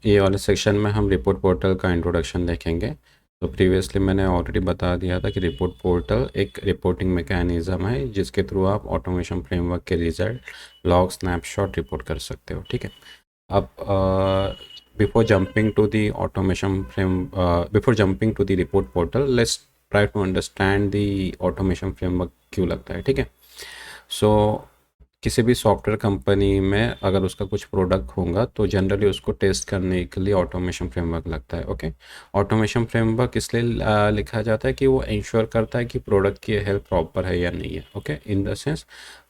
ये वाले सेक्शन में हम रिपोर्ट पोर्टल का इंट्रोडक्शन देखेंगे। तो प्रीवियसली मैंने ऑलरेडी बता दिया था कि रिपोर्ट पोर्टल एक रिपोर्टिंग मैकेनिज़्म है जिसके थ्रू आप ऑटोमेशन फ्रेमवर्क के रिजल्ट, लॉग, स्नैपशॉट रिपोर्ट कर सकते हो। ठीक है। अब before jumping to the automation frame before jumping to the report portal, let's try to understand the automation framework क्यों लगता है। ठीक है। सो किसी भी सॉफ्टवेयर कंपनी में अगर उसका कुछ प्रोडक्ट होगा तो जनरली उसको टेस्ट करने के लिए ऑटोमेशन फ्रेमवर्क लगता है। ओके। ऑटोमेशन फ्रेमवर्क इसलिए लिखा जाता है कि वो इंश्योर करता है कि प्रोडक्ट की हेल्थ प्रॉपर है या नहीं है। Okay. In the sense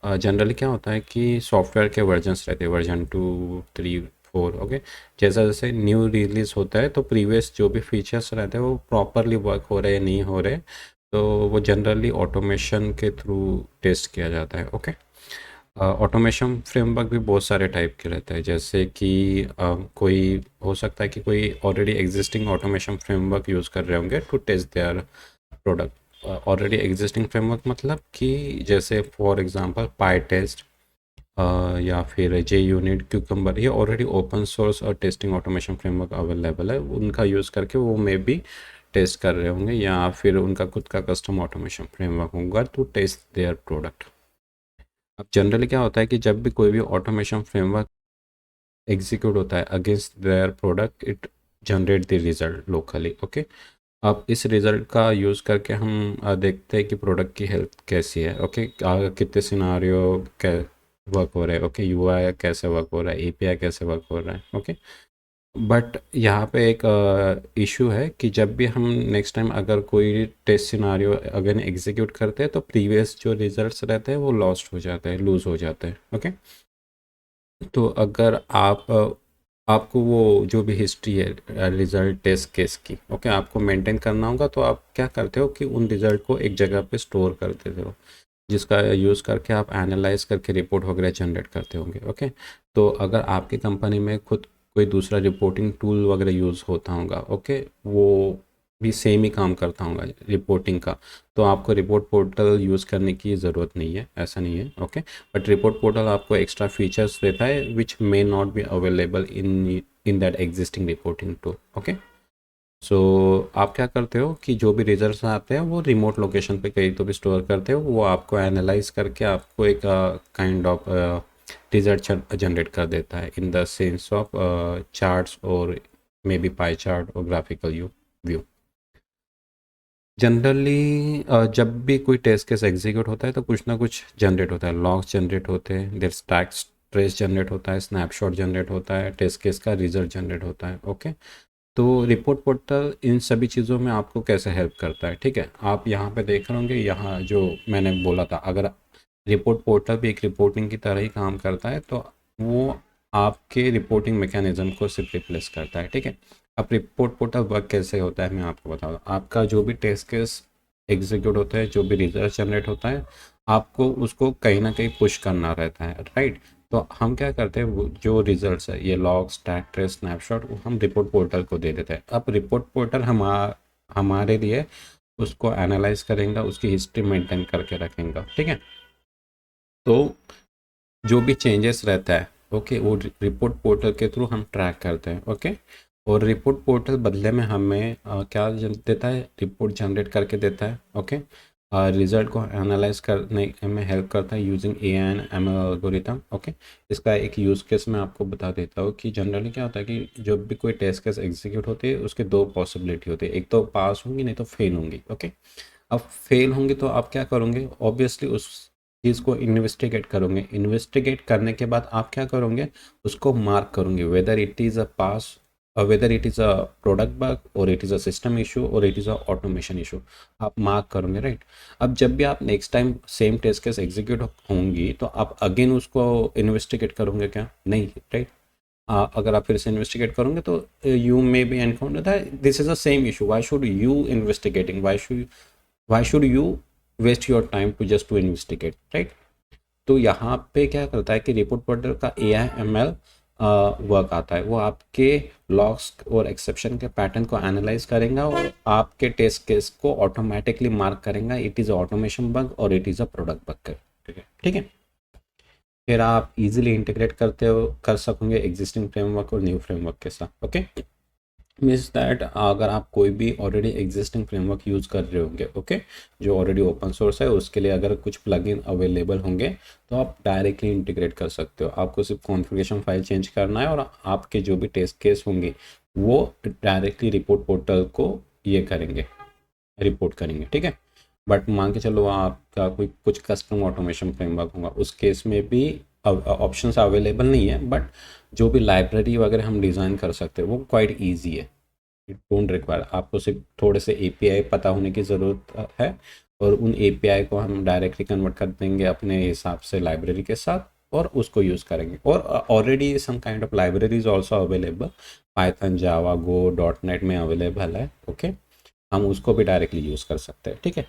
generally क्या होता है कि सॉफ्टवेयर के वर्जन्स रहते हैं, वर्जन 2, 3, 4। ओके। जैसा जैसे न्यू रिलीज होता है तो प्रीवियस जो भी फीचर्स रहते हैं वो प्रॉपरली वर्क हो रहे हैं नहीं हो रहे, तो वो जनरली ऑटोमेशन के थ्रू टेस्ट किया जाता है। ओके। ऑटोमेशन फ्रेमवर्क भी बहुत सारे टाइप के रहते हैं, जैसे कि कोई हो सकता है कि कोई already existing automation framework use कर रहे होंगे to test their product. Already existing framework मतलब कि जैसे फॉर एग्जांपल पाई टेस्ट या फिर जे यूनिट, क्यूकम्बर, ये ऑलरेडी ओपन सोर्स और टेस्टिंग ऑटोमेशन फ्रेमवर्क अवेलेबल है, उनका यूज़ करके वो मे बी टेस्ट कर रहे होंगे, या फिर उनका खुद का कस्टम ऑटोमेशन फ्रेमवर्क होगा टू टेस्ट देयर प्रोडक्ट। अब जनरली क्या होता है कि जब भी कोई भी ऑटोमेशन फ्रेमवर्क एग्जीक्यूट होता है against their product, it generate the result locally. Okay. अब इस रिजल्ट का यूज़ करके हम देखते हैं कि प्रोडक्ट की हेल्थ कैसी है। ओके। कितने सिनारियो वर्क हो रहे हैं। ओके। यूआई कैसे वर्क हो रहा है, एपीआई कैसे वर्क हो रहा है। ओके। बट यहाँ पे एक इशू है कि जब भी हम नेक्स्ट टाइम अगर कोई टेस्ट सिनारियो अगेन एग्जीक्यूट करते हैं तो प्रीवियस जो रिजल्ट्स रहते हैं वो लॉस्ट हो जाते हैं, लूज़ हो जाते हैं। ओके। तो अगर आपको वो जो भी हिस्ट्री है रिजल्ट टेस्ट केस की, ओके, आपको मेंटेन करना होगा, तो आप क्या करते हो कि उन रिजल्ट को एक जगह पे स्टोर कर देते हो, जिसका यूज़ करके आप एनालाइज करके रिपोर्ट वगैरह जनरेट करते होंगे। ओके। तो अगर आपकी कंपनी में खुद कोई दूसरा रिपोर्टिंग टूल वगैरह यूज़ होता होगा, ओके, वो भी सेम ही काम करता होगा रिपोर्टिंग का, तो आपको रिपोर्ट पोर्टल यूज़ करने की ज़रूरत नहीं है, ऐसा नहीं है। ओके। बट रिपोर्ट पोर्टल आपको एक्स्ट्रा फीचर्स देता है which may not be available in that existing reporting tool. Okay. So आप क्या करते हो कि जो भी रिजल्ट्स आते हैं वो रिमोट लोकेशन पे कहीं तो भी स्टोर करते हो, वो आपको एनालाइज करके आपको एक काइंड ऑफ रिजल्ट जनरेट कर देता है in the sense of charts और मे बी पाई चार्ट और ग्राफिकल व्यू। जनरली जब भी कोई टेस्ट केस एग्जीक्यूट होता है तो कुछ ना कुछ जनरेट होता है, लॉग्स जनरेट होते हैं, देयर स्टैक्स ट्रेस जनरेट होता है, स्नैपशॉट जनरेट होता है, टेस्ट केस का रिजल्ट जनरेट होता है। ओके। तो रिपोर्ट पोर्टल इन सभी चीज़ों में आपको कैसे हेल्प करता है। ठीक है। आप यहाँ पे देख रहे होंगे, यहाँ जो मैंने बोला था, अगर रिपोर्ट पोर्टल भी एक रिपोर्टिंग की तरह ही काम करता है तो वो आपके रिपोर्टिंग मैकेनिज्म को सिर्फ रिप्लेस करता है। ठीक है। अब रिपोर्ट पोर्टल वर्क कैसे होता है मैं आपको बताऊँ। आपका जो भी टेस्ट केस एग्जीक्यूट होता है, जो भी रिजल्ट जनरेट होता है, आपको उसको कहीं ना कहीं पुश करना रहता है, राइट। तो हम क्या करते हैं, जो रिजल्ट्स है, ये लॉग, स्टैक, ट्रेस, स्नैपशॉट, वो हम रिपोर्ट पोर्टल को दे देते हैं। अब रिपोर्ट पोर्टल हमारे लिए उसको एनालाइज करेंगे, उसकी हिस्ट्री मेंटेन करके रखेंगे। ठीक है। तो जो भी चेंजेस रहता है, ओके, वो रिपोर्ट पोर्टल के थ्रू हम ट्रैक करते हैं। ओके। और रिपोर्ट पोर्टल बदले में हमें क्या देता है, रिपोर्ट जनरेट करके देता है। ओके। रिजल्ट को एनालाइज करने में हेल्प करता है using an M L algorithm. Okay. इसका एक यूज़ केस मैं आपको बता देता हूँ कि जनरली क्या होता है कि जब भी कोई टेस्ट केस एग्जीक्यूट होती है उसके दो पॉसिबिलिटी होती है, एक तो पास होंगी नहीं तो फेल होंगी। ओके। अब फेल होंगे तो आप क्या करोगे, ऑब्वियसली उस चीज़ को इन्वेस्टिगेट करोगे, इन्वेस्टिगेट करने के बाद आप क्या करोगे, उसको मार्क करोगे, whether it is a pass और whether it is a product bug और it is a system issue और it is a automation issue, आप मार्क करोगे, राइट। अब जब भी आप next time same test case execute होंगी तो आप अगेन उसको इन्वेस्टिगेट करोगे क्या, नहीं, राइट। अगर आप फिर से इन्वेस्टिगेट करोगे तो you may be encounter that this is a same issue, why should you investigating, why should you waste your time to just to investigate, right. तो यहाँ पे क्या करता है कि रिपोर्ट पोर्टल का ए आई एम एल वर्क आता है, वो आपके लॉग्स और एक्सेप्शन के पैटर्न को एनालाइज करेगा और आपके टेस्ट केस को ऑटोमेटिकली मार्क करेगा, इट इज़ ऑटोमेशन बग और it is a product bug. ठीक है। ठीक है। फिर आप इजीली इंटीग्रेट कर सकोगे एग्जिस्टिंग फ्रेमवर्क और न्यू फ्रेमवर्क के साथ। ओके, मीन्स दैट अगर आप कोई भी ऑलरेडी एग्जिस्टिंग फ्रेमवर्क यूज़ कर रहे होंगे, ओके, जो ऑलरेडी ओपन सोर्स है, उसके लिए अगर कुछ प्लगइन अवेलेबल होंगे तो आप डायरेक्टली इंटीग्रेट कर सकते हो। आपको सिर्फ कॉन्फ़िगरेशन फाइल चेंज करना है और आपके जो भी टेस्ट केस होंगे वो डायरेक्टली रिपोर्ट पोर्टल को ये करेंगे, रिपोर्ट करेंगे, ठीक है। बट मान के चलो आपका कोई कुछ कस्टम ऑटोमेशन फ्रेमवर्क होगा, उस केस में भी ऑप्शंस अवेलेबल नहीं है, बट जो भी लाइब्रेरी वगैरह हम डिज़ाइन कर सकते हैं वो क्वाइट ईजी है। इट डोंट रिक्वायर, आपको सिर्फ थोड़े से एपीआई पता होने की ज़रूरत है, और उन एपीआई को हम डायरेक्टली कन्वर्ट कर देंगे अपने हिसाब से लाइब्रेरी के साथ और उसको यूज़ करेंगे। और already some kind of libraries also available, Python, Java, Go, dot net में अवेलेबल है। ओके, हम उसको भी डायरेक्टली यूज़ कर सकते हैं, ठीक है।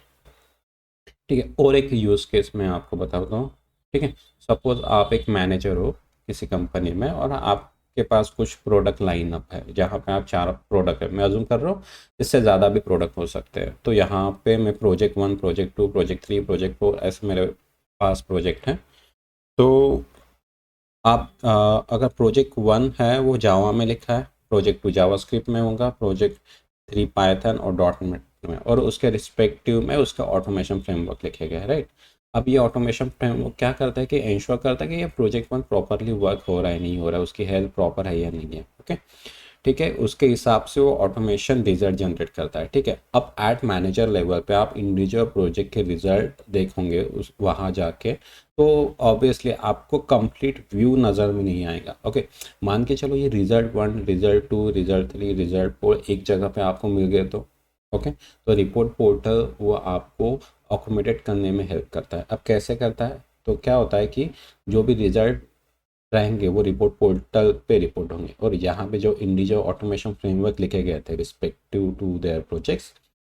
ठीक है, और एक यूज़ केस मैं आपको बताता हूँ, ठीक है। सपोज आप एक मैनेजर हो किसी कंपनी में और आपके पास कुछ प्रोडक्ट लाइन अप है, जहाँ पे आप 4 प्रोडक्ट है, मैं अज्यूम कर रहा हूँ इससे ज़्यादा भी प्रोडक्ट हो सकते हैं। तो यहाँ पे मैं प्रोजेक्ट 1, प्रोजेक्ट 2, प्रोजेक्ट 3, प्रोजेक्ट 4 ऐसे मेरे पास प्रोजेक्ट हैं। तो आप अगर प्रोजेक्ट 1 है वो जावा में लिखा है, प्रोजेक्ट 2 जावा स्क्रिप्ट में होगा, प्रोजेक्ट 3 पाइथन और डॉट नेट में, और उसके रिस्पेक्टिव में उसका ऑटोमेशन फ्रेमवर्क लिखे गए हैं, राइट। अब ये ऑटोमेशन फ्रेमवर्क क्या करता है कि इंश्योर करता है कि ये प्रोजेक्ट 1 प्रॉपरली वर्क हो रहा है नहीं हो रहा है, उसकी हेल्थ प्रॉपर है या नहीं है, ओके, ठीक है। उसके हिसाब से वो ऑटोमेशन रिजल्ट जनरेट करता है, ठीक है। अब एट मैनेजर लेवल पे आप इंडिविजुअल प्रोजेक्ट के रिजल्ट देखोगे उस वहाँ जाके, तो ऑब्वियसली आपको कंप्लीट व्यू नज़र में नहीं आएगा। ओके, मान के चलो ये रिजल्ट 1, रिजल्ट 2, रिजल्ट 3, रिजल्ट 4 एक जगह पे आपको मिल गए तो ओके, तो रिपोर्ट पोर्टल वो आपको ऑटोमेटेड करने में हेल्प करता है। अब कैसे करता है, तो क्या होता है कि जो भी रिजल्ट रहेंगे वो रिपोर्ट पोर्टल पे रिपोर्ट होंगे, और यहाँ पे जो इंडिविजुअल ऑटोमेशन फ्रेमवर्क लिखे गए थे रिस्पेक्टिव टू देयर प्रोजेक्ट्स,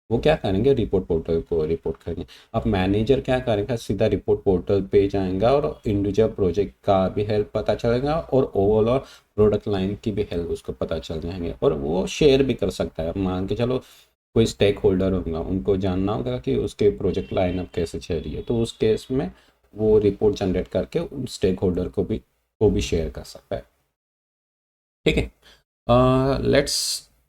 वो क्या करेंगे, रिपोर्ट पोर्टल को रिपोर्ट करेंगे। अब मैनेजर क्या करेगा, सीधा रिपोर्ट पोर्टल पे जाएगा और इंडिविजुअल प्रोजेक्ट का भी हेल्प पता चलेगा और ओवरऑल प्रोडक्ट लाइन की भी हेल्प उसको पता चल जाएंगे, और वो शेयर भी कर सकता है। मान के चलो कोई स्टेक होल्डर होगा, उनको जानना होगा कि उसके प्रोजेक्ट लाइनअप कैसे चल रही है, तो उस केस में वो रिपोर्ट जनरेट करके उन स्टेक होल्डर को भी शेयर कर सकता है, ठीक है। Let's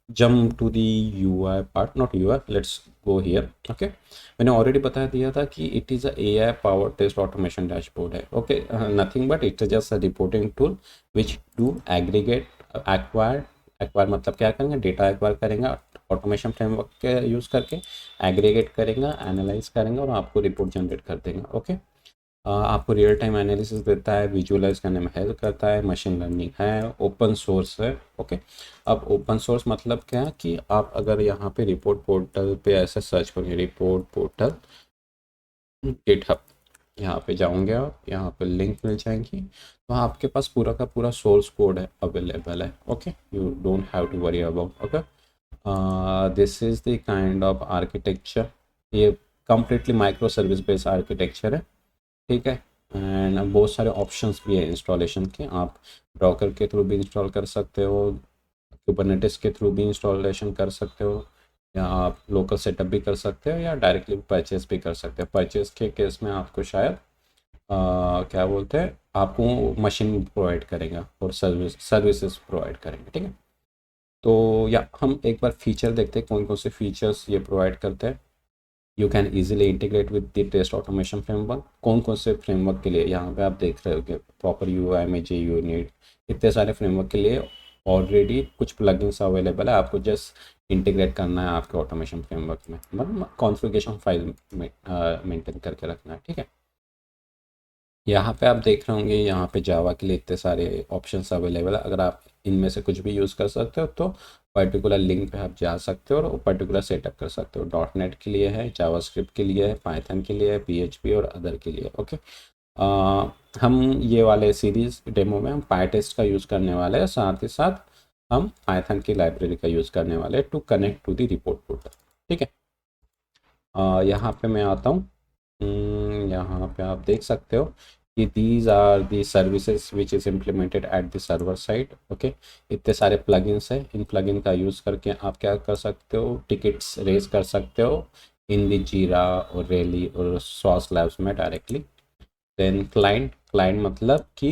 jump to the UI part, not UI, let's go here. Okay, मैंने ऑलरेडी बता दिया था कि it is a AI power test automation dashboard है। Okay, nothing but it's just a reporting tool which do aggregate acquire, acquire मतलब क्या करेंगे, data acquire करेंगे ऑटोमेशन फ्रेमवर्क के यूज़ करके, एग्रीगेट करेंगे, एनालाइज करेंगे और आपको रिपोर्ट जनरेट कर देंगे। ओके, आपको रियल टाइम एनालिसिस देता है, विजुअलाइज करने में हेल्प करता है, मशीन लर्निंग है, ओपन सोर्स है। ओके, अब ओपन सोर्स मतलब क्या है कि आप अगर यहाँ पे रिपोर्ट पोर्टल पे ऐसे सर्च करेंगे, रिपोर्ट पोर्टल गिटहब, यहाँ पे जाओगे आप, यहाँ पे लिंक मिल जाएंगी, तो आपके पास पूरा का पूरा सोर्स कोड है अवेलेबल है। Okay, you don't have to worry about. Okay, this is the kind of architecture, ये completely micro service based architecture है, ठीक है। एंड बहुत सारे ऑप्शंस भी है इंस्टॉलेशन के, आप ब्रोकर के थ्रू भी इंस्टॉल कर सकते हो, कुबरनेटिस के थ्रू भी इंस्टॉलेशन कर सकते हो, या आप लोकल सेटअप भी कर सकते हो, या डायरेक्टली परचेस भी कर सकते हो। परचेस के केस में आपको शायद क्या बोलते हैं, आपको मशीन प्रोवाइड करेगा और सर्विसेज प्रोवाइड करेंगे, ठीक है। तो या हम एक बार फीचर देखते हैं कौन कौन से फीचर्स ये प्रोवाइड करते हैं। You can easily integrate with the test automation framework, कौन कौन से फ्रेमवर्क के लिए यहाँ पे आप देख रहे हो कि प्रॉपर यूआई में जे यूनिट, इतने सारे फ्रेमवर्क के लिए ऑलरेडी कुछ प्लगइन्स अवेलेबल है, आपको जस्ट इंटीग्रेट करना है आपके ऑटोमेशन फ्रेमवर्क में, मतलब कॉन्फ़िगरेशन फाइल में मेंटेन करके रखना है, ठीक है। यहाँ पे आप देख रहे होंगे, यहाँ पे जावा के लिए इतने सारे ऑप्शंस अवेलेबल है, अगर आप इनमें से कुछ भी यूज़ कर सकते हो तो पर्टिकुलर लिंक पे आप जा सकते हो और पर्टिकुलर सेटअप कर सकते हो। डॉट नेट के लिए है, जावास्क्रिप्ट के लिए है, पाइथन के लिए है, पीएचपी और अदर के लिए। ओके, हम ये वाले सीरीज़ डेमो में हम पाईटेस्ट का यूज़ करने वाले हैं, साथ ही साथ हम पाइथन की लाइब्रेरी का यूज़ करने वाले हैं to connect to the report portal, ठीक है। यहाँ पे मैं आता हूँ, यहाँ पे आप देख सकते हो कि these are the services which is implemented at the server side. Okay, इतने सारे प्लगइन्स हैं, इन प्लगइन का यूज़ करके आप क्या कर सकते हो, टिकट्स रेज कर सकते हो इन दी जीरा और रेली और सॉस लैब्स में डायरेक्टली। देन क्लाइंट क्लाइंट मतलब कि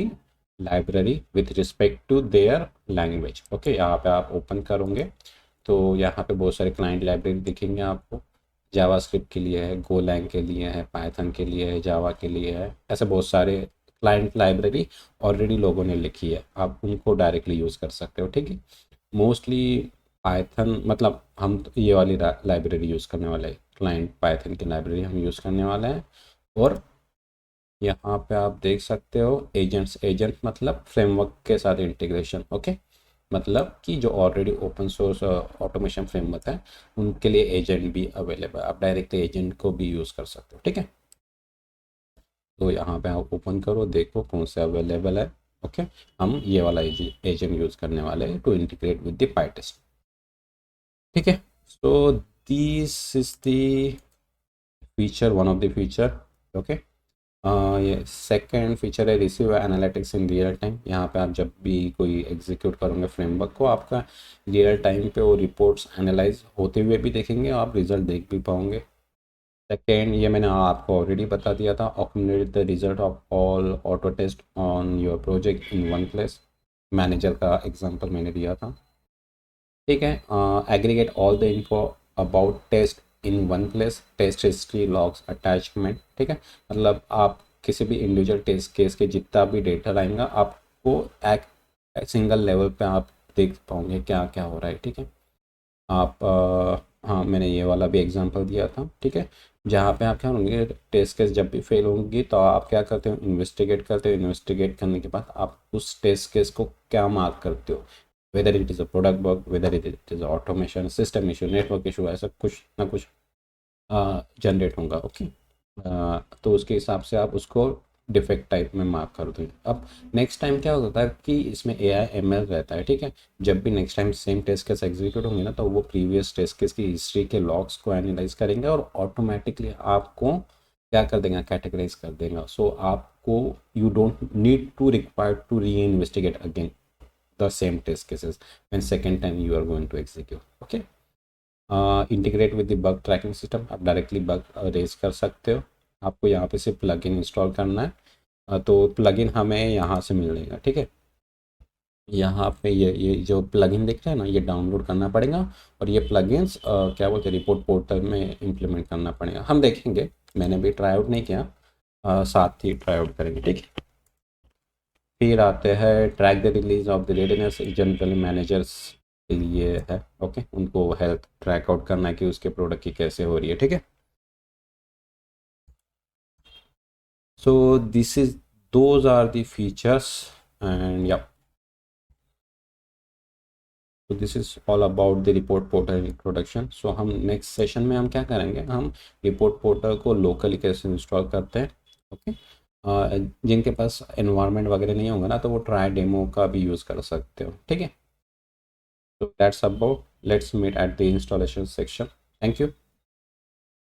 library with respect to their language. Okay, यहाँ पे आप ओपन करोगे तो यहाँ पे बहुत सारे क्लाइंट लाइब्रेरी दिखेंगे आपको। जावास्क्रिप्ट के लिए है, गोलैंग के लिए है, पाइथन के लिए है, जावा के लिए है, ऐसे बहुत सारे क्लाइंट लाइब्रेरी ऑलरेडी लोगों ने लिखी है, आप उनको डायरेक्टली यूज़ कर सकते हो। ठीक है, मोस्टली पाइथन मतलब हम तो ये वाली लाइब्रेरी यूज़ करने वाले हैं, क्लाइंट पाइथन की लाइब्रेरी हम यूज़ करने वाले हैं। और यहाँ पे आप देख सकते हो एजेंट्स, एजेंट मतलब फ्रेमवर्क के साथ इंटीग्रेशन। ओके, मतलब कि जो already open source automation framework है उनके लिए एजेंट भी अवेलेबल है, आप डायरेक्टली एजेंट को भी यूज़ कर सकते हो। ठीक है, तो यहाँ पे आप ओपन करो, देखो कौन से अवेलेबल है। ओके, हम ये वाला एजेंट यूज़ करने वाले हैं टू इंटीग्रेट विद द पाइटेस्ट। ठीक है, so this is the feature, one of the feature. Okay, ये सेकंड फीचर है receive analytics in real time. यहाँ पे आप जब भी कोई एग्जीक्यूट करोगे फ्रेमवर्क को, आपका रियल टाइम पे वो रिपोर्ट्स एनालाइज होते हुए भी देखेंगे, आप रिजल्ट देख भी पाओगे। सेकेंड, ये मैंने आपको ऑलरेडी बता दिया था, accumulate the result of all auto test on your project in one place. Manager का एग्जांपल मैंने दिया था। ठीक है, aggregate all the info about test in one place, test history, logs, attachment. ठीक है, मतलब आप किसी भी इंडिविजुअल टेस्ट केस के जितना भी डेटा आएगा आपको एक सिंगल लेवल पे आप देख पाओगे क्या क्या हो रहा है। ठीक है, आप हाँ, मैंने ये वाला भी एग्जांपल दिया था। ठीक है, जहाँ पे आप क्या होंगे, टेस्ट केस जब भी फेल होंगी तो आप क्या करते हो, इन्वेस्टिगेट करते हो। इन्वेस्टिगेट करने के बाद आप उस टेस्ट केस को क्या मार्क करते हो, weather it is a product bug, weather it is automation system issue, network issue, ऐसा कुछ ना कुछ जनरेट होगा। ओके, तो उसके हिसाब से आप उसको डिफेक्ट टाइप में मार्क कर दो। अब नेक्स्ट टाइम क्या होता है कि इसमें AI ML रहता है। ठीक है, जब भी next time same test case execute होंगे ना, तो वो प्रीवियस टेस्ट केस की हिस्ट्री के लॉग्स को एनालाइज करेंगे और ऑटोमेटिकली आपको क्या कर देगा, कैटेगराइज कर देगा। सो आपको you don't need to require to reinvestigate again the same test cases when second time you are going to execute. Okay, integrate with the bug tracking system, आप डायरेक्टली बग रेज कर सकते हो। आपको यहाँ पे सिर्फ plugin install करना है, तो प्लगइन हमें यहाँ से मिलेगा। ठीक है, यहाँ पे ये जो प्लगइन दिख रहा है ना, ये डाउनलोड करना पड़ेगा और ये प्लगइन्स क्या बोलते हैं, रिपोर्ट पोर्टल में इम्प्लीमेंट करना पड़ेगा। हम देखेंगे, मैंने भी ट्राई आउट नहीं किया, साथ ही ट्राई आउट करेंगे। ठीक है, फिर आते हैं track the release of the readiness, generally managers के लिए है। ओके, उनको हेल्थ ट्रैक आउट करना है कि उसके प्रोडक्ट की कैसे हो रही है। ठीक है, so this is those are the features and yeah, तो this is all about the report portal introduction. So हम नेक्स्ट सेशन में हम क्या करेंगे, हम रिपोर्ट पोर्टल को लोकली कैसे इंस्टॉल करते हैं। ओके, जिनके पास एनवायरनमेंट वगैरह नहीं होगा ना, तो वो ट्राई डेमो का भी यूज़ कर सकते हो। ठीक है, so that's about, let's meet at the installation section. Thank you.